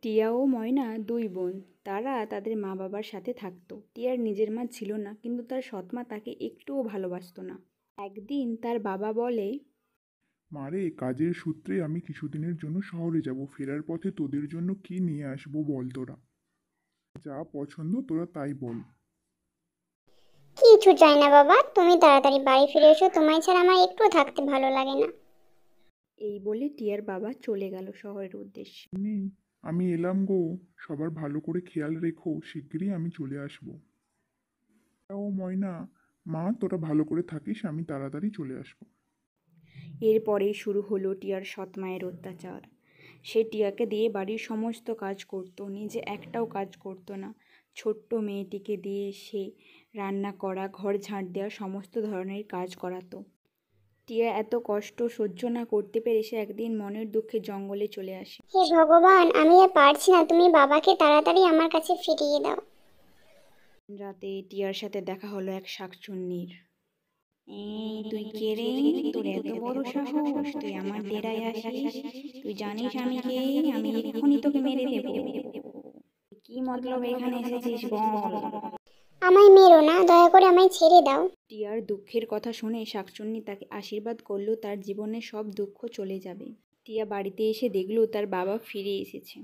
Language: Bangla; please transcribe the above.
টিয়া ও ময়না দুই বোন। তারা তাদের মা বাবার সাথে থাকতো। টিয়ার নিজের মা ছিল না, কিন্তু তার সৎমা তাকে একটুও ভালোবাসতো না। একদিন তার বাবা বলে, মারে, কাজের সূত্রে আমি কিছুদিনের জন্য শহরে যাব। ফেরার পথে তোদের জন্য কি নিয়ে আসবো বল তোরা। যা পছন্দ তোরা তাই বল। কিছু চাই না বাবা, তুমি তাড়াতাড়ি বাড়ি ফিরে এসো, তোমায় ছাড়া আমার একটু থাকতে ভালো লাগে না। এই বলে টিয়ার বাবা চলে গেল শহরের উদ্দেশ্যে। নেই, আমি এলাম গো। সবার ভালো করে খেয়াল রেখো, শিগগিরই আমি চলে আসবো। ও ময়না, মা তোরা ভালো করে থাকিস, আমি তাড়াতাড়ি চলে আসবো। এরপরেই শুরু হলো টিয়ার সৎমায়ের অত্যাচার। সে টিয়াকে দিয়ে বাড়ির সমস্ত কাজ করত, নিজে একটাও কাজ করত না। ছোট্ট মেয়েটিকে দিয়ে সে রান্না করা, ঘর ঝাঁট দেওয়া, সমস্ত ধরনের কাজ করাতো। টিয়া এত কষ্ট সহ্য না করতে পেরে সে একদিন মনের দুঃখে জঙ্গলে চলে আসে। হে ভগবান, আমি আর পারছি না, তুমি বাবাকে তাড়াতাড়ি আমার কাছে ফিরিয়ে দাও। রাতে টিয়ার সাথে দেখা হলো এক শাকচুন্নির। এই তুই কে রে? তোর এত বড় সাহস, তুই আমার ডেরায় আসিস? তুই জানিস আমি কে? আমি এক্ষুনি তোকে মেরে দেব। কি মতলব এখানে এসেছিস বল? আমায় মেরো না, দয়া করে আমায় ছেড়ে দাও। টিয়ার দুঃখের কথা শুনে শাকচুন্নি তাকে আশীর্বাদ করলো তার জীবনের সব দুঃখ চলে যাবে। টিয়া বাড়িতে এসে দেখলো তার বাবা ফিরে এসেছে।